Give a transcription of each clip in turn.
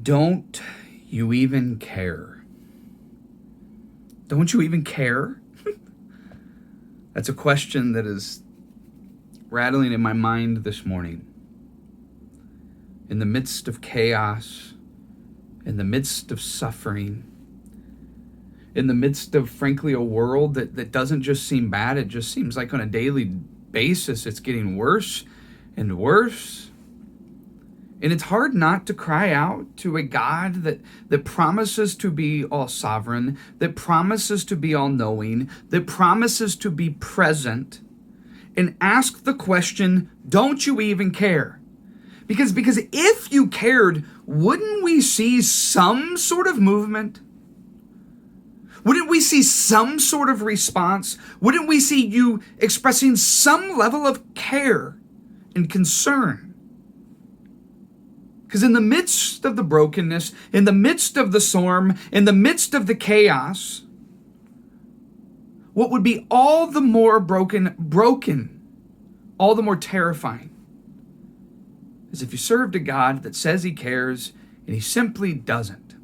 Don't you even care? Don't you even care? That's a question that is rattling in my mind this morning. In the midst of chaos, in the midst of suffering, in the midst of, frankly, a world that doesn't just seem bad, it just seems like on a daily basis it's getting worse and worse. And it's hard not to cry out to a God that promises to be all sovereign, that promises to be all knowing, that promises to be present, and ask the question, don't you even care? Because if you cared, wouldn't we see some sort of movement? Wouldn't we see some sort of response? Wouldn't we see you expressing some level of care and concern? Because in the midst of the brokenness, in the midst of the storm, in the midst of the chaos, what would be all the more broken, all the more terrifying, is if you served a God that says he cares and he simply doesn't.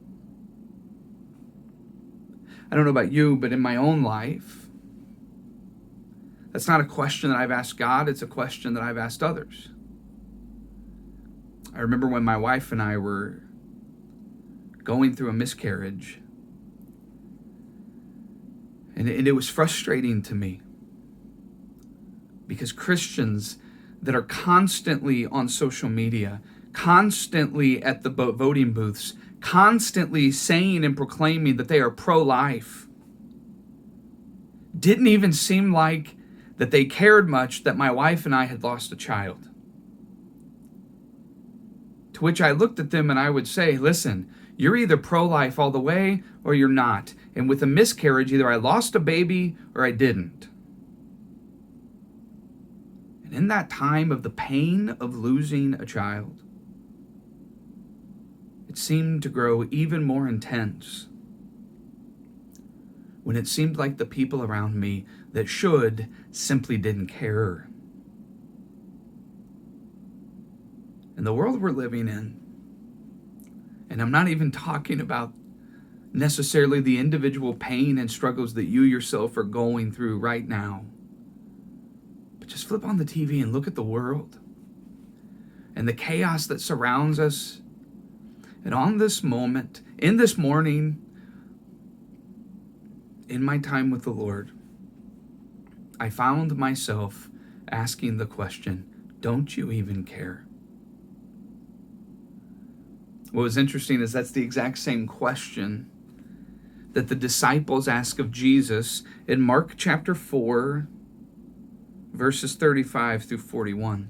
I don't know about you, but in my own life, that's not a question that I've asked God, it's a question that I've asked others. I remember when my wife and I were going through a miscarriage, and it was frustrating to me because Christians that are constantly on social media, constantly at the voting booths, constantly saying and proclaiming that they are pro-life, didn't even seem like that they cared much that my wife and I had lost a child. To which I looked at them and I would say, listen, you're either pro-life all the way or you're not. And with a miscarriage, either I lost a baby or I didn't. And in that time of the pain of losing a child, it seemed to grow even more intense when it seemed like the people around me that should simply didn't care. In the world we're living in, and I'm not even talking about necessarily the individual pain and struggles that you yourself are going through right now, but just flip on the TV and look at the world and the chaos that surrounds us. And on this moment, in this morning, in my time with the Lord, I found myself asking the question, don't you even care? What was interesting is that's the exact same question that the disciples ask of Jesus in Mark chapter 4, verses 35 through 41.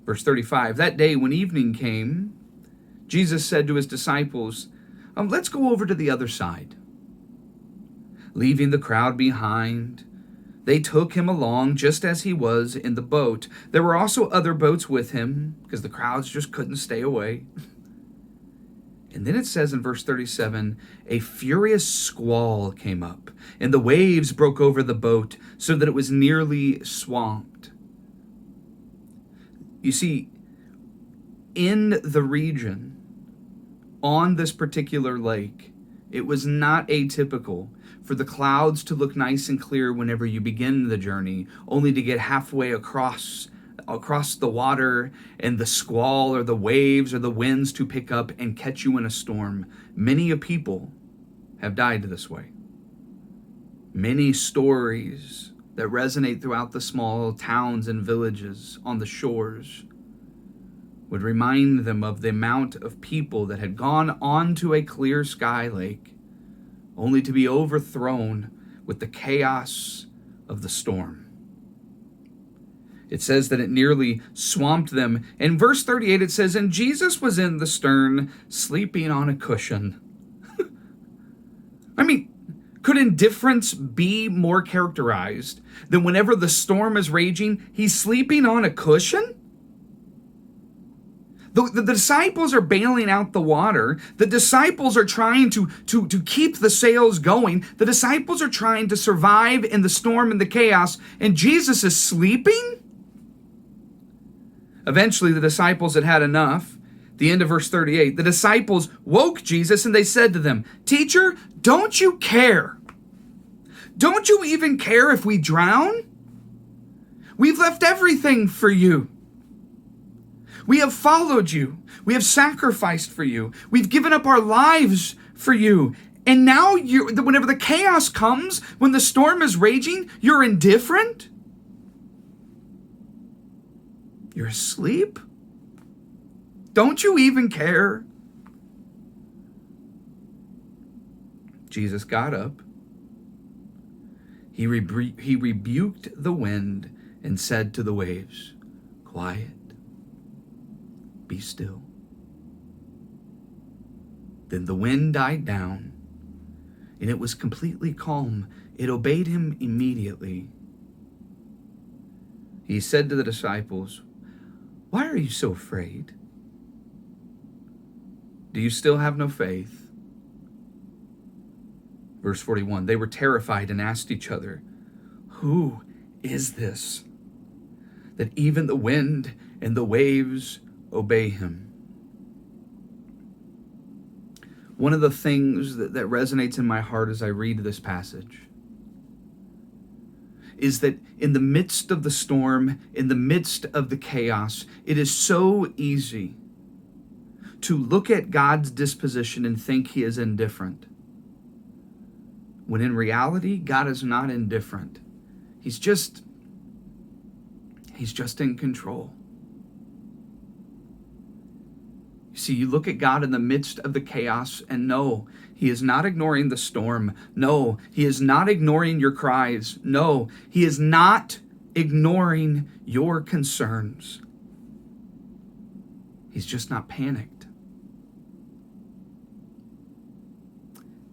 Verse 35, that day when evening came, Jesus said to his disciples, let's go over to the other side. Leaving the crowd behind, they took him along just as he was in the boat. There were also other boats with him because the crowds just couldn't stay away. And then it says in verse 37, a furious squall came up, and the waves broke over the boat so that it was nearly swamped. You see, in the region, on this particular lake, it was not atypical for the clouds to look nice and clear whenever you begin the journey, only to get halfway across the water and the squall or the waves or the winds to pick up and catch you in a storm. Many a people have died this way. Many stories that resonate throughout the small towns and villages on the shores would remind them of the amount of people that had gone onto a clear sky lake only to be overthrown with the chaos of the storm. It says that it nearly swamped them. In verse 38, it says, and Jesus was in the stern, sleeping on a cushion. I mean, could indifference be more characterized than whenever the storm is raging, he's sleeping on a cushion? The disciples are bailing out the water. The disciples are trying to keep the sails going. The disciples are trying to survive in the storm and the chaos, and Jesus is sleeping? Eventually, the disciples had had enough. The end of verse 38, the disciples woke Jesus and they said to them, "Teacher, don't you care? Don't you even care if we drown? We've left everything for you. We have followed you. We have sacrificed for you. We've given up our lives for you. And now whenever the chaos comes, when the storm is raging, you're indifferent? You're asleep? Don't you even care?" Jesus got up. He rebuked the wind and said to the waves, "Quiet, be still." Then the wind died down, and it was completely calm. It obeyed him immediately. He said to the disciples, "Why are you so afraid? Do you still have no faith?" Verse 41, they were terrified and asked each other, "Who is this, that even the wind and the waves obey him?" One of the things that resonates in my heart as I read this passage is that in the midst of the storm, in the midst of the chaos, it is so easy to look at God's disposition and think he is indifferent, when in reality, God is not indifferent. He's just in control. You see, you look at God in the midst of the chaos, and no, he is not ignoring the storm. No, he is not ignoring your cries. No, he is not ignoring your concerns. He's just not panicked.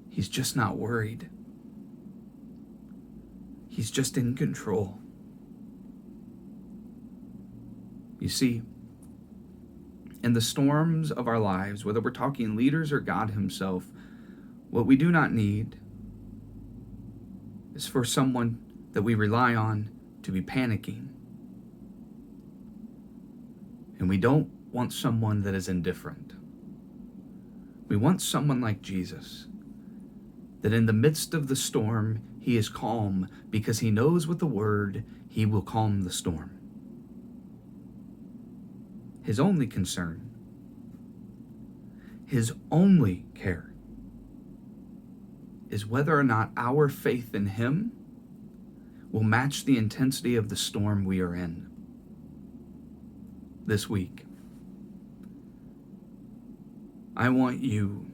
He's just not worried. He's just in control. You see, in the storms of our lives, whether we're talking leaders or God himself, what we do not need is for someone that we rely on to be panicking. And we don't want someone that is indifferent. We want someone like Jesus, that in the midst of the storm, he is calm because he knows with the word he will calm the storm. His only concern, his only care, is whether or not our faith in him will match the intensity of the storm we are in. This week, I want you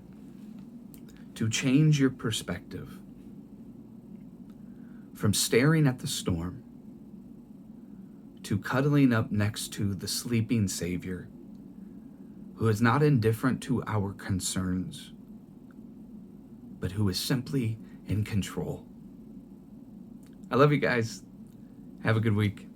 to change your perspective from staring at the storm to cuddling up next to the sleeping Savior, who is not indifferent to our concerns, but who is simply in control. I love you guys. Have a good week.